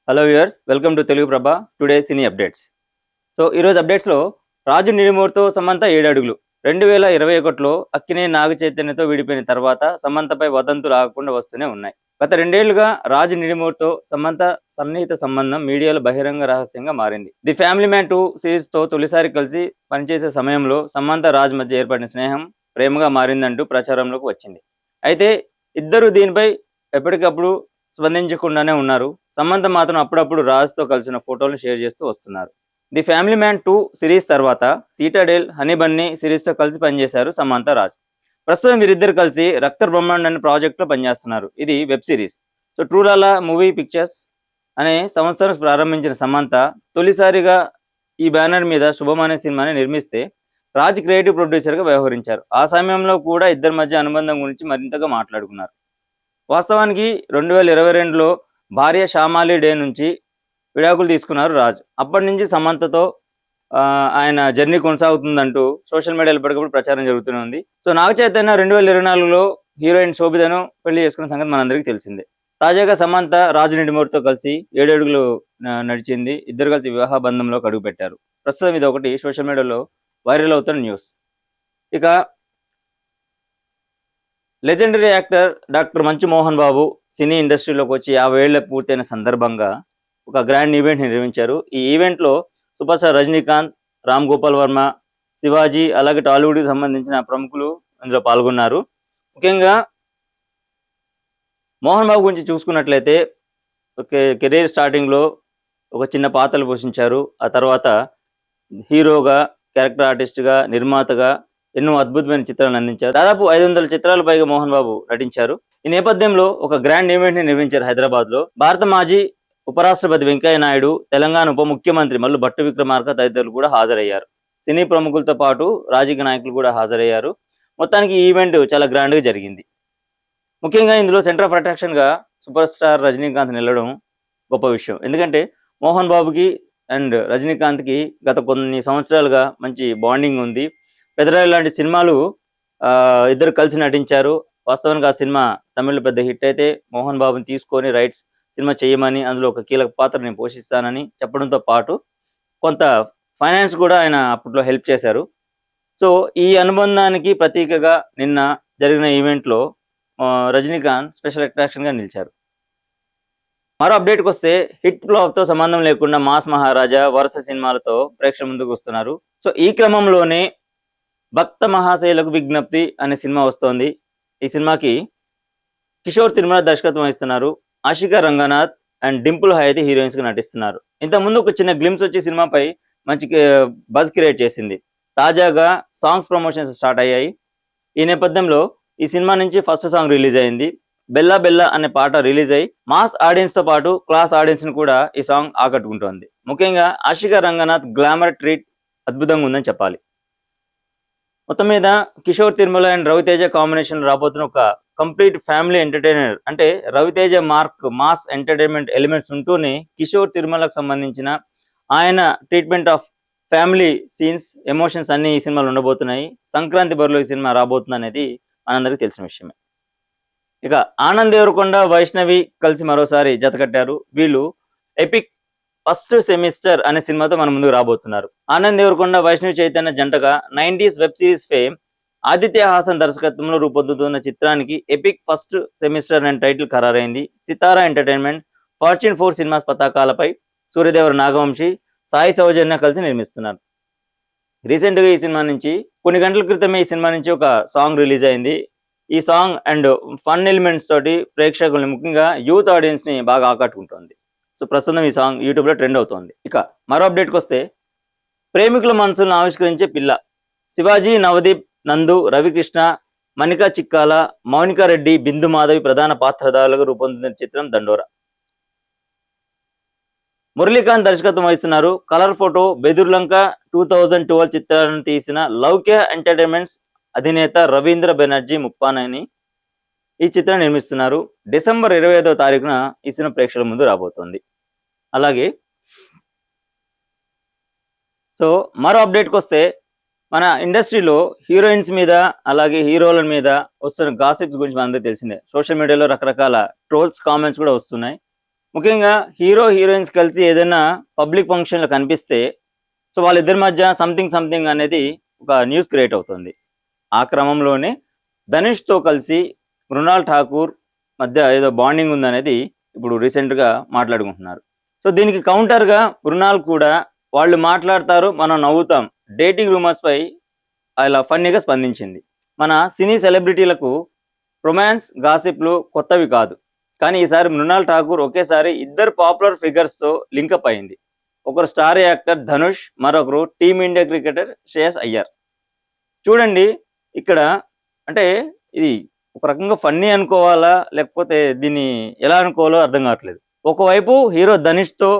Hello viewers, welcome to Telugu Prabha today cine updates. ఈరోజు అప్డేట్స్లో రాజు నిడిమూరుతో సమంత 7 అడుగులు. 2021లో అక్కినేని నాగ చైతన్యతో విడిపోయిన తర్వాత సమంతపై వదంతులు ఆగకుండా వస్తూనే ఉన్నాయి. గత 2 ఏళ్లుగా రాజు నిడిమూరుతో సమంత సన్నిహిత సంబంధం మీడియాలో బహిరంగ రహస్యంగా మారింది. ది ఫ్యామిలీ మ్యాన్ 2 సిరీస్తో తొలిసారి కలిసి పనిచేసే సమయంలో సమంత రాజ్ మధ్య ఏర్పడిన స్నేహం ప్రేమగా మారిందంటూ ప్రచారంలోకి వచ్చింది. అయితే ఇద్దరు దీనిపై ఎప్పటికప్పుడు స్పందించకుండానే ఉన్నారు. సమంత మాత్రం అప్పుడప్పుడు రాజ్తో కలిసిన ఫోటోలను షేర్ చేస్తూ వస్తున్నారు. ది ఫ్యామిలీ మ్యాన్ 2 సిరీస్ తర్వాత సీటాడేల్, హనీ బన్నీ సిరీస్తో కలిసి పనిచేశారు సమంత రాజ్. ప్రస్తుతం వీరిద్దరు కలిసి రక్త బ్రహ్మాండ్ అనే ప్రాజెక్ట్లో పనిచేస్తున్నారు. ఇది వెబ్ సిరీస్. ట్రూలాలా మూవీ పిక్చర్స్ అనే సంస్థను ప్రారంభించిన సమంత తొలిసారిగా ఈ బ్యానర్ మీద శుభం అనే సినిమాని నిర్మిస్తే రాజ్ క్రియేటివ్ ప్రొడ్యూసర్గా వ్యవహరించారు. ఆ సమయంలో కూడా ఇద్దరి మధ్య అనుబంధం గురించి మరింతగా మాట్లాడుకున్నారు. వాస్తవానికి 2022లో భార్య శ్యామాలి డే నుంచి విడాకులు తీసుకున్నారు రాజ్. అప్పటి నుంచి సమంతతో ఆయన జర్నీ కొనసాగుతుందంటూ సోషల్ మీడియాలో ఎప్పటికప్పుడు ప్రచారం జరుగుతూనే ఉంది. నాగ చైతన్య 2024లో హీరోయిన్ శోభితను పెళ్లి చేసుకున్న సంగతి మనందరికీ తెలిసిందే. తాజాగా సమంత రాజు నిడిమూరుతో కలిసి 7 అడుగులు నడిచింది. ఇద్దరు కలిసి వివాహ బంధంలోకి అడుగుపెట్టారు. ప్రస్తుతం ఇది ఒకటి సోషల్ మీడియాలో వైరల్ అవుతున్న న్యూస్. ఇక లెజెండరీ యాక్టర్ డాక్టర్ మంచు మోహన్ బాబు సినీ ఇండస్ట్రీలోకి వచ్చి 50 ఏళ్ల పూర్తయిన సందర్భంగా ఒక గ్రాండ్ ఈవెంట్ నిర్వహించారు. ఈ ఈవెంట్లో సూపర్ స్టార్ రజనీకాంత్, రామ్ గోపాల్ వర్మ, శివాజీ, అలాగే టాలీవుడ్కి సంబంధించిన ప్రముఖులు ఇందులో పాల్గొన్నారు. ముఖ్యంగా మోహన్ బాబు గురించి చూసుకున్నట్లయితే కెరీర్ స్టార్టింగ్లో ఒక చిన్న పాత్రలు పోషించారు. ఆ తర్వాత హీరోగా, క్యారెక్టర్ ఆర్టిస్ట్గా, నిర్మాతగా ఎన్నో అద్భుతమైన చిత్రాలను అందించారు. దాదాపు 500 చిత్రాలు పైగా మోహన్ బాబు నటించారు. ఈ నేపథ్యంలో ఒక గ్రాండ్ ఈవెంట్ ని నిర్వహించారు హైదరాబాద్లో. భారత మాజీ ఉపరాష్ట్రపతి వెంకయ్య నాయుడు, తెలంగాణ ఉప ముఖ్యమంత్రి మల్లు భట్టి విక్రమార్క తదితరులు కూడా హాజరయ్యారు. సినీ ప్రముఖులతో పాటు రాజకీయ నాయకులు కూడా హాజరయ్యారు. మొత్తానికి ఈ ఈవెంట్ చాలా గ్రాండ్గా జరిగింది. ముఖ్యంగా ఇందులో సెంటర్ ఆఫ్ అట్రాక్షన్గా సూపర్ స్టార్ రజనీకాంత్ నిలవడం గొప్ప విషయం. ఎందుకంటే మోహన్ బాబుకి అండ్ రజనీకాంత్కి గత కొన్ని సంవత్సరాలుగా మంచి బాండింగ్ ఉంది. పెదరాయి లాంటి సినిమాలు ఇద్దరు కలిసి నటించారు. వాస్తవానికి ఆ సినిమా తమిళ్లో పెద్ద హిట్ అయితే మోహన్ బాబుని తీసుకొని రైట్స్ సినిమా చేయమని, అందులో ఒక కీలక పాత్ర నేను పోషిస్తానని చెప్పడంతో పాటు కొంత ఫైనాన్స్ కూడా ఆయన అప్పట్లో హెల్ప్ చేశారు. ఈ అనుబంధానికి ప్రతీకగా నిన్న జరిగిన ఈవెంట్లో రజనీకాంత్ స్పెషల్ అట్రాక్షన్గా నిలిచారు. మరో అప్డేట్కి వస్తే హిట్ ఫ్లాప్తో సంబంధం లేకుండా మాస్ మహారాజా వరుస సినిమాలతో ప్రేక్షకుల ముందుకు వస్తున్నారు. ఈ క్రమంలోనే భక్త మహాశైలకు విజ్ఞప్తి అనే సినిమా వస్తోంది. ఈ సినిమాకి కిషోర్ తిరుమల దర్శకత్వం వహిస్తున్నారు. ఆషికా రంగనాథ్ అండ్ డింపుల్ హయాతి హీరోయిన్స్గా నటిస్తున్నారు. ఇంతకుముందు ఒక చిన్న గ్లిమ్స్ వచ్చి సినిమాపై మంచి బజ్ క్రియేట్ చేసింది. తాజాగా సాంగ్స్ ప్రమోషన్స్ స్టార్ట్ అయ్యాయి. ఈ నేపథ్యంలో ఈ సినిమా నుంచి ఫస్ట్ సాంగ్ రిలీజ్ అయింది. బెల్లా బెల్లా అనే పాట రిలీజ్ అయ్యి మాస్ ఆడియన్స్తో పాటు క్లాస్ ఆడియన్స్ని కూడా ఈ సాంగ్ ఆకట్టుకుంటోంది. ముఖ్యంగా ఆషికా రంగనాథ్ గ్లామర్ ట్రీట్ అద్భుతంగా ఉందని చెప్పాలి. మొత్తం మీద కిషోర్ తిరుమల అండ్ రవితేజ కాంబినేషన్ రాబోతున్న ఒక కంప్లీట్ ఫ్యామిలీ ఎంటర్టైనర్. అంటే Ravi Teja mark mass entertainment elements ఉంటూనే కిషోర్ తిరుమలకు సంబంధించిన ఆయన treatment of family scenes, emotions అన్ని ఈ సినిమాలు ఉండబోతున్నాయి. సంక్రాంతి బరిలో ఈ సినిమా రాబోతుంది అనేది మనందరికీ తెలిసిన విషయమే. ఇక ఆనంద్ దేవరకొండ, వైష్ణవి కలిసి మరోసారి జతకట్టారు. వీళ్ళు ఎపిక్ ఫస్ట్ సెమిస్టర్ అనే సినిమాతో మన ముందుకు రాబోతున్నారు. ఆనంద్ దేవరకొండ, వైష్ణవి చైతన్య జంటగా 90s web series fame Aditya Hasan దర్శకత్వంలో రూపొందుతున్న చిత్రానికి ఎపిక్ ఫస్ట్ సెమిస్టర్ అనే టైటిల్ ఖరారైంది. సితారా ఎంటర్టైన్మెంట్, ఫార్చ్యూన్ 4 సినిమాస్ పతాకాలపై సూర్యదేవర నాగవంశి, సాయి సౌజన్య కలిసి నిర్మిస్తున్నారు. రీసెంట్గా ఈ సినిమా నుంచి కొన్ని గంటల క్రితమే ఈ సినిమా నుంచి ఒక సాంగ్ రిలీజ్ అయింది. ఈ సాంగ్ అండ్ ఫన్ ఎలిమెంట్స్ తోటి ప్రేక్షకుల్ని, ముఖ్యంగా యూత్ ఆడియన్స్ని బాగా ఆకట్టుకుంటుంది. ప్రస్తుతం ఈ సాంగ్ యూట్యూబ్లో ట్రెండ్ అవుతోంది. ఇక మరో అప్డేట్కి వస్తే ప్రేమికుల మనసులను ఆవిష్కరించే పిల్ల. శివాజీ, నవదీప్, నందు, రవికృష్ణ, మణికా చిక్కాల, మౌనికా రెడ్డి, బిందు మాధవి ప్రధాన పాత్రధారులుగా రూపొందుతున్న చిత్రం దండోరా. మురళీకాంత్ దర్శకత్వం వహిస్తున్నారు. కలర్ ఫోటో, బెదుర్లంక 2012 చిత్రాలను తీసిన లౌక్య ఎంటర్టైన్మెంట్స్ అధినేత రవీంద్ర బెనర్జీ ముప్పానని ఈ చిత్రం నిర్మిస్తున్నారు. డిసెంబర్ 25వ తారీఖున ఈ సినిమా ప్రేక్షకుల ముందు రాబోతోంది. అలాగే మరో అప్డేట్కి వస్తే మన ఇండస్ట్రీలో హీరోయిన్స్ మీద అలాగే హీరోల మీద వస్తున్న గాసిప్స్ గురించి మనందరికీ తెలిసిందే. సోషల్ మీడియాలో రకరకాల ట్రోల్స్, కామెంట్స్ కూడా వస్తున్నాయి. ముఖ్యంగా హీరో, హీరోయిన్స్ కలిసి ఏదైనా పబ్లిక్ ఫంక్షన్‌లో కనిపిస్తే సో, వాళ్ళిద్దరి మధ్య సంథింగ్ అనేది ఒక న్యూస్ క్రియేట్ అవుతుంది. ఆ క్రమంలోనే ధనుష్‌తో కలిసి మృణాల్ ఠాకూర్ మధ్య ఏదో బాండింగ్ ఉందనేది ఇప్పుడు రీసెంట్‌గా మాట్లాడుకుంటున్నారు. సో, దీనికి కౌంటర్‌గా మృణాల్ కూడా వాళ్ళు మాట్లాడతారు, మనం నవ్వుతాం. డేటింగ్ రూమర్స్‌పై అలా ఫన్నీగా స్పందించింది. మన సినీ సెలబ్రిటీలకు రొమాన్స్, గాసిప్‌లు కొత్తవి కాదు. కానీ ఈసారి మృణాల్ ఠాకూర్ ఒకేసారి ఇద్దరు పాపులర్ ఫిగర్స్‌తో లింకప్ అయింది. ఒకరు స్టార్ యాక్టర్ ధనుష్, మరొకరు టీమిండియా క్రికెటర్ శ్రేయస్ అయ్యర్. చూడండి ఇక్కడ అంటే ఇది ఒక రకంగా ఫన్నీ అనుకోవాలా? లేకపోతే దీన్ని ఎలా అనుకోవాలో అర్థం కావట్లేదు. ఒకవైపు హీరో ధనుష్‌తో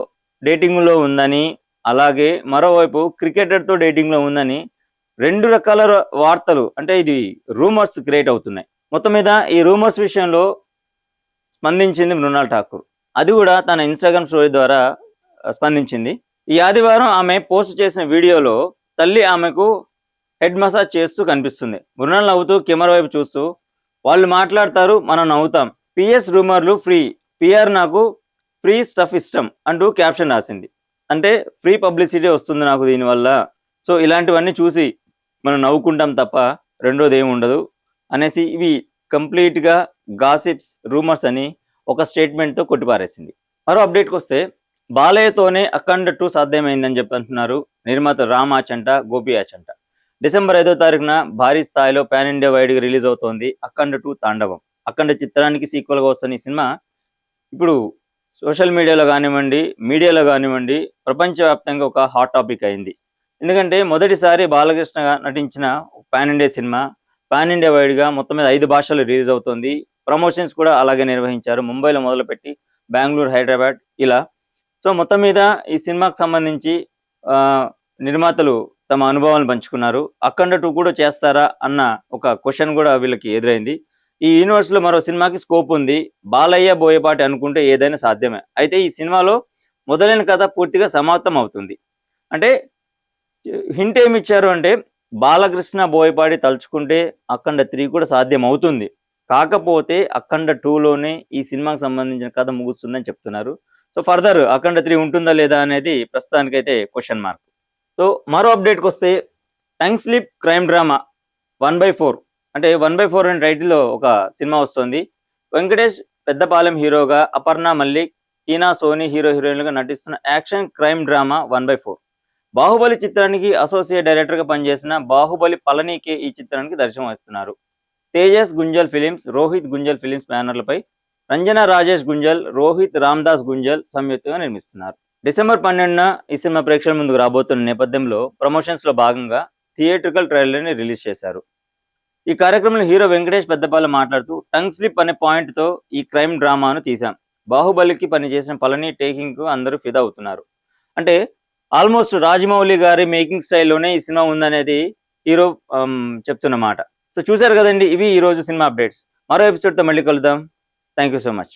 డేటింగ్‌లో ఉందని, అలాగే మరోవైపు క్రికెటర్‌తో డేటింగ్‌లో ఉందని 2 రకాల వార్తలు అంటే ఇది రూమర్స్ క్రియేట్ అవుతున్నాయి. మొత్తం మీద ఈ రూమర్స్ విషయంలో స్పందించింది మృణాల్ ఠాకూర్. అది కూడా తన ఇన్‌స్టాగ్రామ్ స్టోరీ ద్వారా స్పందించింది. ఈ ఆదివారం ఆమె పోస్ట్ చేసిన వీడియోలో తల్లి ఆమెకు హెడ్ మసాజ్ చేస్తూ కనిపిస్తుంది. మృణాల్ నవ్వుతూ కెమెరా వైపు చూస్తూ వాళ్ళు మాట్లాడతారు, మనం నవ్వుతాం. పిఎస్ రూమర్లు ఫ్రీ. పిఆర్ నాకు ఫ్రీ స్టఫ్ ఇష్టం అంటూ క్యాప్షన్ రాసింది. అంటే ఫ్రీ పబ్లిసిటీ వస్తుంది నాకు దీనివల్ల. సో ఇలాంటివన్నీ చూసి మనం నవ్వుకుంటాం తప్ప రెండోది ఏమి ఉండదు అనేసి ఇవి కంప్లీట్‌గా గాసిప్స్, రూమర్స్ అని ఒక స్టేట్మెంట్‌తో కొట్టిపారేసింది. మరో అప్డేట్‌కి వస్తే బాలయ్యతోనే అఖండ 2 సాధ్యమైందని చెప్పి అంటున్నారు నిర్మాత రామ్ ఆచంట, గోపి ఆచంట. డిసెంబర్ 5వ తారీఖున భారీ స్థాయిలో పాన్ ఇండియా వైడ్‌గా రిలీజ్ అవుతోంది అఖండ 2 తాండవం. అఖండ చిత్రానికి సీక్వెల్‌గా వస్తున్న ఈ సినిమా ఇప్పుడు సోషల్ మీడియాలో గానివ్వండి, మీడియాలో గానివ్వండి ప్రపంచవ్యాప్తంగా ఒక హాట్ టాపిక్ అయింది. ఎందుకంటే మొదటిసారి బాలకృష్ణ నటించిన pan India cinema pan India వైడ్‌గా మొత్తం మీద 5 భాషల్లో రిలీజ్ అవుతోంది. ప్రమోషన్స్ కూడా అలాగే నిర్వహించారు. ముంబైలో మొదలుపెట్టి బెంగుళూరు, హైదరాబాద్ ఇలా. సో మొత్తం మీద ఈ సినిమాకి సంబంధించి నిర్మాతలు తమ అనుభవాలను పంచుకున్నారు. అఖండ 2 కూడా చేస్తారా అన్న ఒక క్వెషన్ కూడా వీళ్ళకి ఎదురైంది. ఈ యూనివర్స్‌లో మరో సినిమాకి స్కోప్ ఉంది. బాలయ్య, బోయపాటి అనుకుంటే ఏదైనా సాధ్యమే. అయితే ఈ సినిమాలో మొదలైన కథ పూర్తిగా సమాప్తం అవుతుంది. అంటే హింట్ ఏమిచ్చారు అంటే బాలకృష్ణ, బోయపాటి తలుచుకుంటే అఖండ 3 కూడా సాధ్యం అవుతుంది. కాకపోతే అఖండ 2లోనే ఈ సినిమాకి సంబంధించిన కథ ముగుస్తుందని చెప్తున్నారు. సో ఫర్దర్ అఖండ 3 ఉంటుందా లేదా అనేది ప్రస్తుతానికైతే క్వెషన్ మార్క్. సో మరో అప్డేట్‌కి వస్తే టంగ్ స్లిప్ క్రైమ్ డ్రామా 1/4 అంటే 1/4 అనే టైటిల్‌లో ఒక సినిమా వస్తుంది. వెంకటేష్ పెద్దపాలెం హీరోగా, అపర్ణ మల్లిక్, టీనా సోనీ హీరోయిన్‌లుగా నటిస్తున్న యాక్షన్ క్రైమ్ డ్రామా 1/4. బాహుబలి చిత్రానికి అసోసియేట్ డైరెక్టర్‌గా పనిచేసిన బాహుబలి పళనికే ఈ చిత్రానికి దర్శనం వహిస్తున్నారు. తేజస్ గుంజల్ ఫిలిమ్స్, రోహిత్ గుంజల్ ఫిలిమ్స్ బ్యానర్లపై రంజనా రాజేష్ గుంజల్, రోహిత్ రామ్దాస్ గుంజల్ సంయుక్తంగా నిర్మిస్తున్నారు. డిసెంబర్ 12న ఈ సినిమా ప్రేక్షకుల ముందుకు రాబోతున్న నేపథ్యంలో ప్రమోషన్స్‌లో భాగంగా థియేట్రికల్ ట్రైలర్‌ని రిలీజ్ చేశారు. ఈ కార్యక్రమంలో హీరో వెంకటేష్ పెద్దపాలెం మాట్లాడుతూ టంగ్ స్లిప్ అనే పాయింట్‌తో ఈ క్రైమ్ డ్రామాను తీశాం. బాహుబలికి పనిచేసిన పళని టేకింగ్‌కు అందరూ ఫిదా అవుతున్నారు. అంటే ఆల్మోస్ట్ రాజమౌళి గారి మేకింగ్ స్టైల్‌లోనే ఈ సినిమా ఉందనేది హీరో చెప్తున్న మాట. సో చూశారు కదండీ! ఇవి ఈరోజు సినిమా అప్డేట్స్. మరో ఎపిసోడ్‌తో మళ్ళీ కలుద్దాం. Thank you so much.